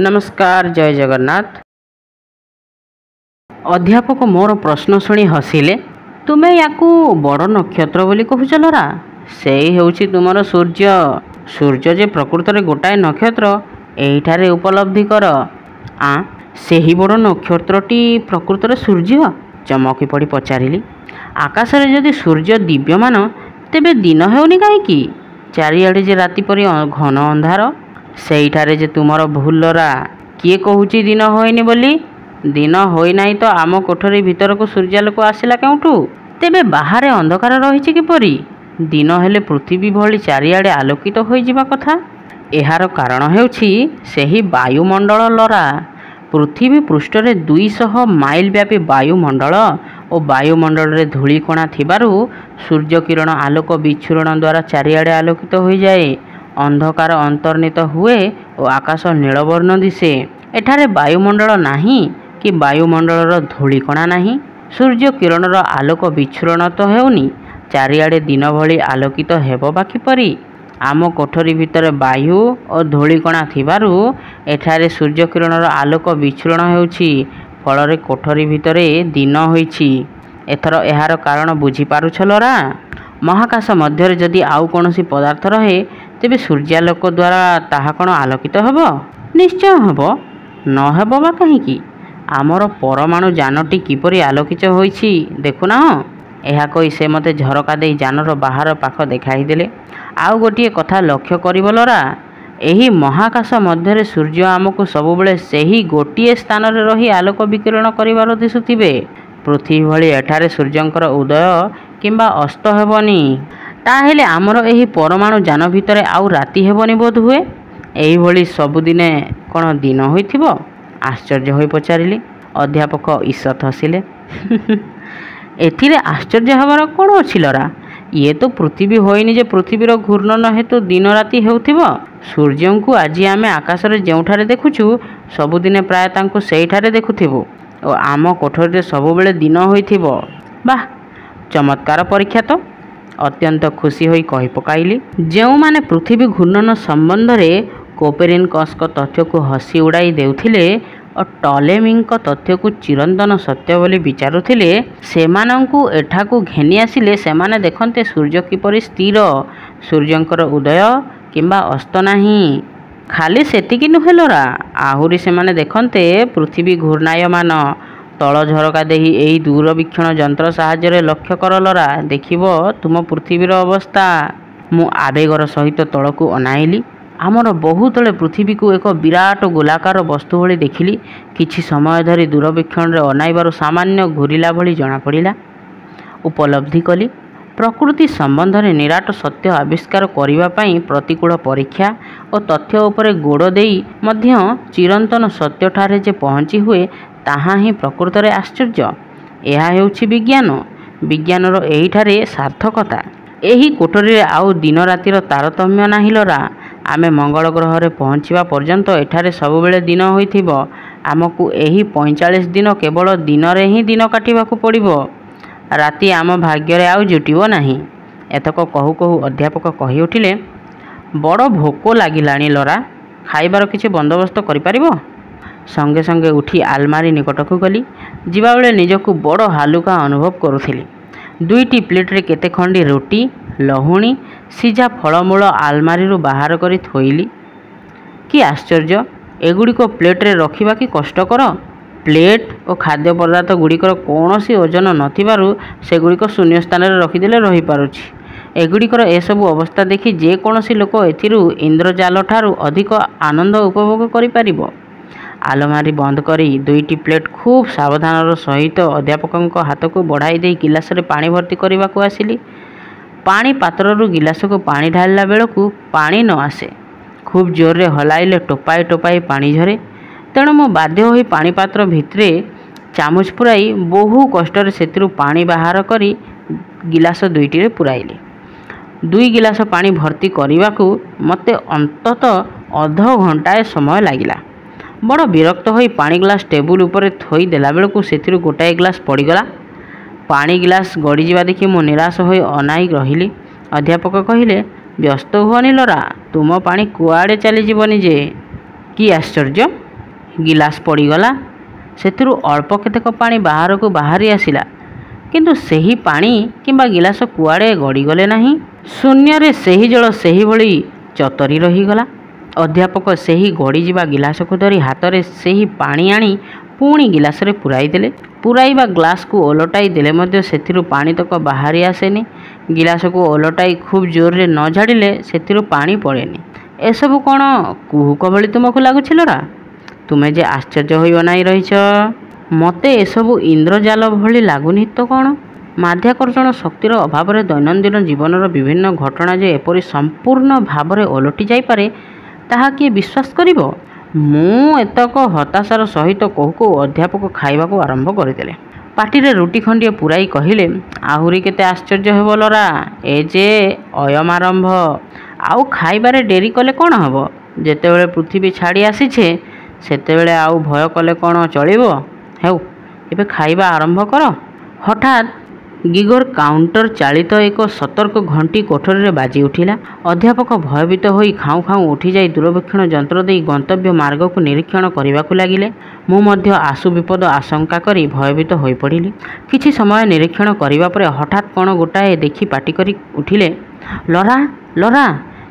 नमस्कार, जय जगन्नाथ। अध्यापक मोर प्रश्न शुणी हसिले। तुमे याकू बड़ नक्षत्र बोली कहूच लरा? से हेउछि तुमर सूर्य। सूर्य जे प्रकृत रे गोटाए नक्षत्र एहिठारे उपलब्धि कर। सेही बड़ नक्षत्रटी प्रकृत रे सूर्य? चमकी पड़ी पचारिली। आकाश रे जदि सूर्य दिव्यमान तेबे दिन हेउनी काहेकि? चारिआडे जे राति परि घन अंधार। सेहिठारे जे तुमर भूल लरा। किए कहूची दिन होइनी बोली? दिन होई नाही तो आम कोठरी भितर को सूर्यालोक आसिला केउठू? तेबे बाहरे अंधकार रहिछि किपरि? दिन हेले पृथ्वी भली चारिआडे आलोकित होई जिबा कथा। एहार कारण हेउछि सेही वायुमंडल लरा। पृथ्वी पृष्ठरे 200 माइल व्यापी वायुमंडल और वायुमंडल रे धूलिकणा थिबारु सूर्य किरण आलोक विच्छुरण द्वारा चारिआडे आलोकित होई जाए। अंधकार अंतर्नित हुए और आकाश नीलवर्ण दिसे। एठारे वायुमंडल नाही कि वायुमंडलर धूलिकणा नाही। सूर्य किरणर आलोक विच्छुरण तो हेउनी, चारिआडे दिन भली आलोकित हेबो बा किपरि? आम कोठरी भितर वायु और धूलिकणा थिबारु एठारे सूर्य किरणर आलोक विच्छुरण हेउछि, फलरे कोठरी भितरे दिन होइछि। एथर एहार कारण बुझी पारुछ लरा? महाकाश मध्यरे जदि आउ कोनोसी पदार्थ रहे तेबे सूर्यालोक द्वारा ताहा कोन आलोकित हेबो? निश्चय हेबो। न हेबो बा काहेकि? आमर परमाणु जानटी किपरि आलोकित होइछि देखुना। एहा कहि से मते झरका देई जानर बाहर पाख देखाई देले। आउ गोटिए कथा लक्ष्य करिब लरा। एही महाकाश मध्यरे सूर्य आमको सबुबले सेही गोटिए स्थान रे रही आलोक विकिरण करिवार दिसुथिबे। पृथ्वी भली एठारे सूर्यंकर उदय किंबा अस्त हेबनी। ताहेले आमर एही परमाणु जान भितरे आउ राति हेबनी बोध हुए। एही भली सबुदिने कोन दिन होइथिबो? आश्चर्य होई पचारिली। अध्यापक ईषत हसिले। एथिरे आश्चर्य हेबार कोन अछि लरा? ये तो पृथ्वी होइनी जे पृथ्वीर घूर्णन हेतु दिन राति हेउथिबो। सूर्यंकु आजि आमे आकाश रे जेउठारे देखुछु सबुदिने प्राय तांकु सेहिठारे देखुथिबो और आम कोठरी रे सबुबेले दिन होइथिबो। वाह, चमत्कार परीक्षा तो। अत्यंत खुशी होई कहि पकाइली। जेउ माने पृथ्वी घूर्णन संबंध रे कोपेर्निकस तथ्य को हसी उड़ाई देउथिले और टॉलेमी तथ्य को चिरंतन सत्य बोली विचारुथिले, सेमानंकु एठाकु घेनी आसिले सेमाने देखन्ते सूर्य किपरि स्थिर, सूर्यंकर उदय किंबा अस्त नाही। खाली सेतिकी नुहे लरा, आहुरी सेमाने देखन्ते पृथ्वी घूर्णायमान। तल झरका देही एई दूरवीक्षण यंत्र साहाय्य लक्ष्य कर लरा, देखिबो तुम पृथ्वीर अवस्था। मु आवेगर सहित तलकू अनाइली। आमर बहु तले पृथ्वी को एक विराट गोलाकार वस्तु भली देखिली। किछि समय धरी दूरवीक्षण रे अनाइबार सामान्य घूरिला भली जना पड़िला। उपलब्धि कली प्रकृति संबंध रे निराट सत्य आविष्कार करिबा पई प्रतिकूल परीक्षा और तथ्य उपरे गोड़ देई मध्य चिरंतन सत्य ठारे जे पहुँची हुए ताहा ही प्रकृत रे आश्चर्य। एहा हेउछि विज्ञान। विज्ञानर एहिठारे सार्थकता। एही कोठरी रे आउ दिन रातिर तारतम्य नाही लरा। आमे मंगल ग्रह रे पहुँचीबा पर्यंत एठारे सबुबेले दिन होइथिबो। आमकु एही 45 दिन केवल दिन रे ही दिन काटिबाकू पड़िबो। राति आम भाग्य रे आउ जुटिबो नाही। एतक कहू कहू अध्यापक कहि उठिले, बड़ भोक लागिलाणी लरा, खाइबार किछि बंदोबस्त करि पारिबो? संगे संगे उठी आलमारी निकटकू गली। जिबा बेले निजकू बड़ हालुका अनुभव करुथिली। 2टी प्लेट रे केते खंडी रोटी, लहुणी, सीझा फलमूल आलमारी रु बाहर करी थोइली। कि आश्चर्य, एगुड़ी को प्लेट रे रखिबा कि कष्टकर। प्लेट और खाद्य पदार्थ गुड़िकर कौनसी ओजन नथिबारु सेगुड़िक शून्य स्थान रे रखिदेले रही पारुछि। एगुड़िकर एसबु अवस्था देखि जे कौनसी लोक एथिरु इंद्रजाल ठारू अधिक आनंद उपभोग करि पारिबो। आलमारी बंद करी 2टी प्लेट खूब सावधानर सहित अध्यापक हाथ को बढ़ाई दे गिलास रे पानी भर्ती करने को आसिली। पानी पात्ररु गिलास को पानी ढालिला बेलकू पानी न आसे। खूब जोर रे हलाइले टोपाए टोपाए पानी झरे। तेणु मो बाध्य होई पानी पात्र भितरे चामच पुराई बहु कष्ट से पानी बाहर करी गिलास 2टी रे पुराइली। 2 गिलास पानी भर्ती करने को मते अंतत अध घंटाए समय लगिला। बड़ विरक्त होई पानी ग्लास टेबुल उपरे थोई देला बेलकू सेथिरु गोटाए ग्लास पड़ीगला। पानी गिलास गड़ी जावा देखि मो निराश होई अनाई रहिली। अध्यापक कहिले, व्यस्त हुअनि लरा, तुम पानी कुआड़े चली जीवनी जे। कि आश्चर्य, ଗିଲାସ ପଡ଼ିଗଲା। ସେଥିରୁ ଅଳ୍ପ କେତେକ ପାଣି ବାହାରକୁ ବାହାରି ଆସିଲା, କିନ୍ତୁ ସେହି ପାଣି କିମ୍ବା ଗିଲାସ କୁଆଡ଼େ ଗଡ଼ିଗଲେ ନାହିଁ। ଶୂନ୍ୟରେ ସେହି ଜଳ ସେହିଭଳି ଚତରି ରହିଗଲା। ଅଧ୍ୟାପକ ସେହି ଗଡ଼ିଯିବା ଗିଲାସକୁ ଧରି ହାତରେ ସେହି ପାଣି ଆଣି ପୁଣି ଗିଲାସରେ ପୂରାଇ ଦେଲେ। ପୂରାଇବା ଗ୍ଲାସକୁ ଓଲଟାଇ ଦେଲେ ମଧ୍ୟ ସେଥିରୁ ପାଣିତକ ବାହାରି ଆସେନି। ଗିଲାସକୁ ଓଲଟାଇ ଖୁବ୍ ଜୋରରେ ନ ଝାଡ଼ିଲେ ସେଥିରୁ ପାଣି ପଡ଼େନି। ଏସବୁ କ'ଣ କୁହୁକ ଭଳି ତୁମକୁ ଲାଗୁଛି ଲୋରା? ତୁମେ ଯେ ଆଶ୍ଚର୍ଯ୍ୟ ହୋଇ ଅନାଇ ରହିଛ। ମୋତେ ଏସବୁ ଇନ୍ଦ୍ରଜାଲ ଭଳି ଲାଗୁନି ତ କ'ଣ? ମାଧ୍ୟାକର୍ଷଣ ଶକ୍ତିର ଅଭାବରେ ଦୈନନ୍ଦିନ ଜୀବନର ବିଭିନ୍ନ ଘଟଣା ଯେ ଏପରି ସମ୍ପୂର୍ଣ୍ଣ ଭାବରେ ଓଲଟି ଯାଇପାରେ, ତାହା କିଏ ବିଶ୍ୱାସ କରିବ? ମୁଁ ଏତକ ହତାଶାର ସହିତ କହୁ କହୁ ଅଧ୍ୟାପକ ଖାଇବାକୁ ଆରମ୍ଭ କରିଦେଲେ। ପାଟିରେ ରୁଟି ଖଣ୍ଡିଏ ପୂରାଇ କହିଲେ, ଆହୁରି କେତେ ଆଶ୍ଚର୍ଯ୍ୟ ହେବ ଲୋରା, ଏ ଯେ ଅୟମାରମ୍ଭ। ଆଉ ଖାଇବାରେ ଡେରି କଲେ କ'ଣ ହେବ? ଯେତେବେଳେ ପୃଥିବୀ ଛାଡ଼ି ଆସିଛେ, ସେତେବେଳେ ଆଉ ଭୟ କଲେ କ'ଣ ଚଳିବ? ହେଉ, ଏବେ ଖାଇବା ଆରମ୍ଭ କର। ହଠାତ୍ ଗିଗର କାଉଣ୍ଟର ଚାଳିତ ଏକ ସତର୍କ ଘଣ୍ଟି କୋଠରୀରେ ବାଜି ଉଠିଲା। ଅଧ୍ୟାପକ ଭୟଭୀତ ହୋଇ ଖାଉଁ ଖାଉଁ ଉଠିଯାଇ ଦୂରବୀକ୍ଷଣ ଯନ୍ତ୍ର ଦେଇ ଗନ୍ତବ୍ୟ ମାର୍ଗକୁ ନିରୀକ୍ଷଣ କରିବାକୁ ଲାଗିଲେ। ମୁଁ ମଧ୍ୟ ଆଶୁ ବିପଦ ଆଶଙ୍କା କରି ଭୟଭୀତ ହୋଇପଡ଼ିଲି। କିଛି ସମୟ ନିରୀକ୍ଷଣ କରିବା ପରେ ହଠାତ୍ କ'ଣ ଗୋଟାଏ ଦେଖି ପାଟି କରି ଉଠିଲେ, ଲୋରା, ଲୋରା,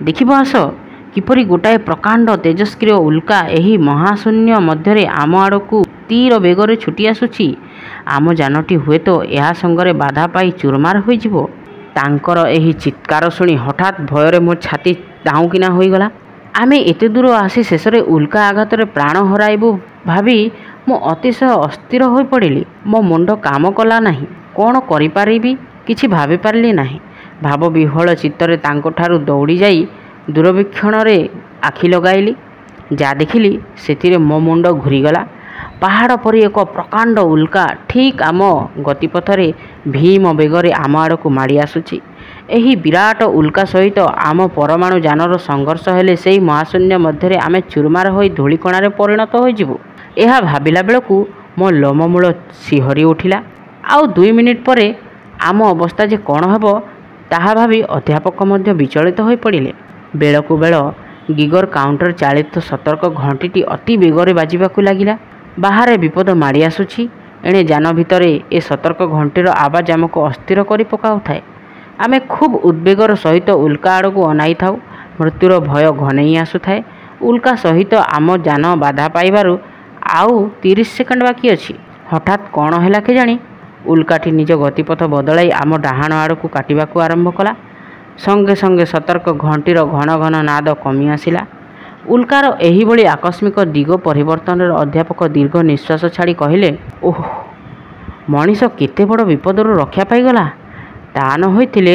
ଦେଖିବ ଆସ, କିପରି ଗୋଟାଏ ପ୍ରକାଣ୍ଡ ତେଜସ୍କ୍ରିୟ ଉଲ୍କା ଏହି ମହାଶୂନ୍ୟ ମଧ୍ୟରେ ଆମ ଆଡ଼କୁ ତୀର ବେଗରେ ଛୁଟି ଆସୁଛି। ଆମ ଯାନଟି ହୁଏତ ଏହା ସଙ୍ଗରେ ବାଧା ପାଇ ଚୁରମାର ହୋଇଯିବ। ତାଙ୍କର ଏହି ଚିତ୍କାର ଶୁଣି ହଠାତ୍ ଭୟରେ ମୋ ଛାତି ଦାଉଁକିନା ହୋଇଗଲା। ଆମେ ଏତେ ଦୂର ଆସି ଶେଷରେ ଉଲ୍କା ଆଘାତରେ ପ୍ରାଣ ହରାଇବୁ ଭାବି ମୁଁ ଅତିଶୟ ଅସ୍ଥିର ହୋଇପଡ଼ିଲି। ମୋ ମୁଣ୍ଡ କାମ କଲା ନାହିଁ। କ'ଣ କରିପାରିବି କିଛି ଭାବିପାରିଲି ନାହିଁ। ଭାବବିହ୍ୱଳ ଚିତ୍ତରେ ତାଙ୍କଠାରୁ ଦୌଡ଼ି ଯାଇ ଦୂରବୀକ୍ଷଣରେ ଆଖି ଲଗାଇଲି। ଯାହା ଦେଖିଲି ସେଥିରେ ମୋ ମୁଣ୍ଡ ଘୂରିଗଲା। ପାହାଡ଼ ପରି ଏକ ପ୍ରକାଣ୍ଡ ଉଲ୍କା ଠିକ୍ ଆମ ଗତିପଥରେ ଭୀମ ବେଗରେ ଆମ ଆଡ଼କୁ ମାଡ଼ି ଆସୁଛି। ଏହି ବିରାଟ ଉଲ୍କା ସହିତ ଆମ ପରମାଣୁ ଯାନର ସଂଘର୍ଷ ହେଲେ ସେହି ମହାଶୂନ୍ୟ ମଧ୍ୟରେ ଆମେ ଚୁରମାର ହୋଇ ଧୂଳିକଣାରେ ପରିଣତ ହୋଇଯିବୁ। ଏହା ଭାବିଲା ବେଳକୁ ମୋ ଲୋମମୂଳ ଶିହରି ଉଠିଲା। ଆଉ 2 ମିନିଟ୍ ପରେ ଆମ ଅବସ୍ଥା ଯେ କ'ଣ ହେବ, ତାହା ଭାବି ଅଧ୍ୟାପକ ମଧ୍ୟ ବିଚଳିତ ହୋଇପଡ଼ିଲେ। ବେଳକୁ ବେଳ ଗିଗର କାଉଣ୍ଟର ଚାଳିତ ସତର୍କ ଘଣ୍ଟିଟି ଅତି ବେଗରେ ବାଜିବାକୁ ଲାଗିଲା। ବାହାରେ ବିପଦ ମାଡ଼ି ଆସୁଛି, ଏଣେ ଯାନ ଭିତରେ ଏ ସତର୍କ ଘଣ୍ଟିର ଆବାଜ ଆମକୁ ଅସ୍ଥିର କରି ପକାଉଥାଏ। ଆମେ ଖୁବ୍ ଉଦ୍ବେଗର ସହିତ ଉଲ୍କା ଆଡ଼କୁ ଅନାଇଥାଉ। ମୃତ୍ୟୁର ଭୟ ଘନେଇ ଆସୁଥାଏ। ଉଲ୍କା ସହିତ ଆମ ଯାନ ବାଧା ପାଇବାରୁ ଆଉ 30 ସେକେଣ୍ଡ ବାକି ଅଛି। ହଠାତ୍ କ'ଣ ହେଲା କେଜାଣି, ଉଲ୍କାଟି ନିଜ ଗତିପଥ ବଦଳାଇ ଆମ ଡାହାଣ ଆଡ଼କୁ କାଟିବାକୁ ଆରମ୍ଭ କଲା। ସଙ୍ଗେ ସଙ୍ଗେ ସତର୍କ ଘଣ୍ଟିର ଘନ ଘନ ନାଦ କମି ଆସିଲା। ଉଲ୍କାର ଏହିଭଳି ଆକସ୍ମିକ ଦିଗ ପରିବର୍ତ୍ତନରେ ଅଧ୍ୟାପକ ଦୀର୍ଘ ନିଶ୍ୱାସ ଛାଡ଼ି କହିଲେ, ଓଃ, ମଣିଷ କେତେ ବଡ଼ ବିପଦରୁ ରକ୍ଷା ପାଇଗଲା। ତା ନ ହୋଇଥିଲେ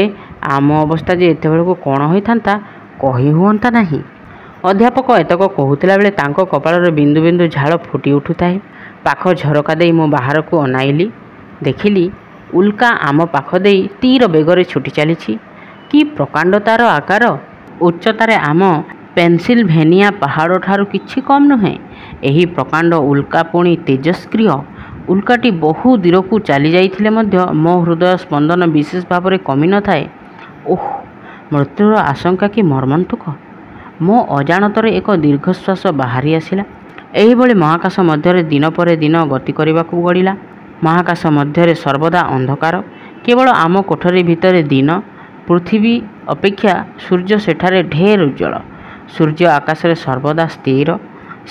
ଆମ ଅବସ୍ଥା ଯେ ଏତେବେଳକୁ କ'ଣ ହୋଇଥାନ୍ତା, କହି ହୁଅନ୍ତା ନାହିଁ। ଅଧ୍ୟାପକ ଏତକ କହୁଥିଲା ବେଳେ ତାଙ୍କ କପାଳରେ ବିନ୍ଦୁ ବିନ୍ଦୁ ଝାଳ ଫୁଟି ଉଠୁଥାଏ। ପାଖ ଝରକା ଦେଇ ମୁଁ ବାହାରକୁ ଅନାଇଲି। ଦେଖିଲି ଉଲ୍କା ଆମ ପାଖ ଦେଇ ତୀର ବେଗରେ ଛୁଟି ଚାଲିଛି। କି ପ୍ରକାଣ୍ଡ ତାର ଆକାର! ଉଚ୍ଚତାରେ ଆମ ପେନ୍ସିଲଭେନିଆ ପାହାଡ଼ଠାରୁ କିଛି କମ୍ ନୁହେଁ। ଏହି ପ୍ରକାଣ୍ଡ ଉଲ୍କା ପୁଣି ତେଜସ୍କ୍ରିୟ। ଉଲ୍କାଟି ବହୁ ଦୂରକୁ ଚାଲିଯାଇଥିଲେ ମଧ୍ୟ ମୋ ହୃଦୟ ସ୍ପନ୍ଦନ ବିଶେଷ ଭାବରେ କମି ନଥାଏ। ଓଃ, ମୃତ୍ୟୁର ଆଶଙ୍କା କି ମର୍ମନ୍ତୁକ! ମୋ ଅଜାଣତରେ ଏକ ଦୀର୍ଘଶ୍ୱାସ ବାହାରି ଆସିଲା। ଏହିଭଳି ମହାକାଶ ମଧ୍ୟରେ ଦିନ ପରେ ଦିନ ଗତି କରିବାକୁ ପଡ଼ିଲା। ମହାକାଶ ମଧ୍ୟରେ ସର୍ବଦା ଅନ୍ଧକାର। କେବଳ ଆମ କୋଠରୀ ଭିତରେ ଦିନ। ପୃଥିବୀ ଅପେକ୍ଷା ସୂର୍ଯ୍ୟ ସେଠାରେ ଢେର ଉଜ୍ଜ୍ୱଳ। ସୂର୍ଯ୍ୟ ଆକାଶରେ ସର୍ବଦା ସ୍ଥିର।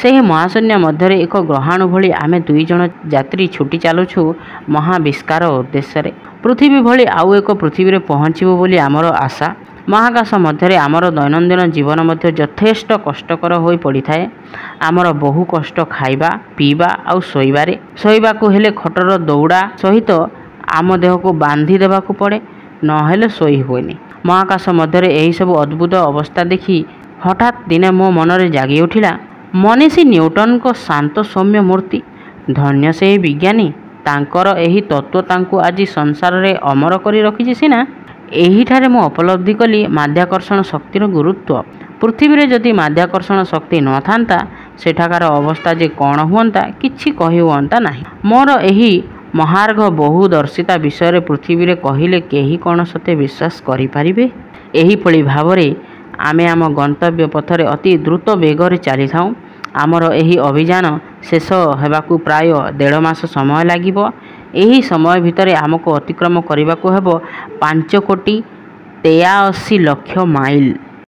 ସେହି ମହାଶୂନ୍ୟ ମଧ୍ୟରେ ଏକ ଗ୍ରହାଣୁ ଭଳି ଆମେ 2 ଜଣ ଯାତ୍ରୀ ଛୁଟି ଚାଲୁଛୁ ମହାବିଷ୍କାର ଉଦ୍ଦେଶ୍ୟରେ। ପୃଥିବୀ ଭଳି ଆଉ ଏକ ପୃଥିବୀରେ ପହଞ୍ଚିବୁ ବୋଲି ଆମର ଆଶା। ମହାକାଶ ମଧ୍ୟରେ ଆମର ଦୈନନ୍ଦିନ ଜୀବନ ମଧ୍ୟ ଯଥେଷ୍ଟ କଷ୍ଟକର ହୋଇ ପଡ଼ିଥାଏ। ଆମର ବହୁ କଷ୍ଟ ଖାଇବା, ପିଇବା ଆଉ ଶୋଇବାରେ। ଶୋଇବାକୁ ହେଲେ ଖଟର ଦଉଡ଼ା ସହିତ ଆମ ଦେହକୁ ବାନ୍ଧି ଦେବାକୁ ପଡ଼େ, ନହେଲେ ଶୋଇ ହୁଏନି। ମହାକାଶ ମଧ୍ୟରେ ଏହିସବୁ ଅଦ୍ଭୁତ ଅବସ୍ଥା ଦେଖି ହଠାତ୍ ଦିନେ ମୋ ମନରେ ଜାଗି ଉଠିଲା, ମନୀଷୀ ନ୍ୟୁଟନଙ୍କ ଶାନ୍ତ ସୌମ୍ୟ ମୂର୍ତ୍ତି। ଧନ୍ୟ ସେହି ବିଜ୍ଞାନୀ, ତାଙ୍କର ଏହି ତତ୍ତ୍ୱ ତାଙ୍କୁ ଆଜି ସଂସାରରେ ଅମର କରି ରଖିଛି ସିନା। ଏହିଠାରେ ମୁଁ ଉପଲବ୍ଧି କଲି ମାଧ୍ୟାକର୍ଷଣ ଶକ୍ତିର ଗୁରୁତ୍ୱ। ପୃଥିବୀରେ ଯଦି ମାଧ୍ୟାକର୍ଷଣ ଶକ୍ତି ନଥାନ୍ତା, ସେଠାକାର ଅବସ୍ଥା ଯେ କ'ଣ ହୁଅନ୍ତା, କିଛି କହି ହୁଅନ୍ତା ନାହିଁ। ମୋର ଏହି ମହାର୍ଘ ବହୁଦର୍ଶିତା ବିଷୟରେ ପୃଥିବୀରେ କହିଲେ କେହି କ'ଣ ସତେ ବିଶ୍ୱାସ କରିପାରିବେ? ଏହିଭଳି ଭାବରେ ଆମେ ଆମ ଗନ୍ତବ୍ୟ ପଥରେ ଅତି ଦ୍ରୁତ ବେଗରେ ଚାଲିଥାଉଁ। ଆମର ଏହି ଅଭିଯାନ ଶେଷ ହେବାକୁ ପ୍ରାୟ 1.5 ମାସ ସମୟ ଲାଗିବ। ଏହି ସମୟ ଭିତରେ ଆମକୁ ଅତିକ୍ରମ କରିବାକୁ ହେବ 5,83,00,000 ମାଇଲ।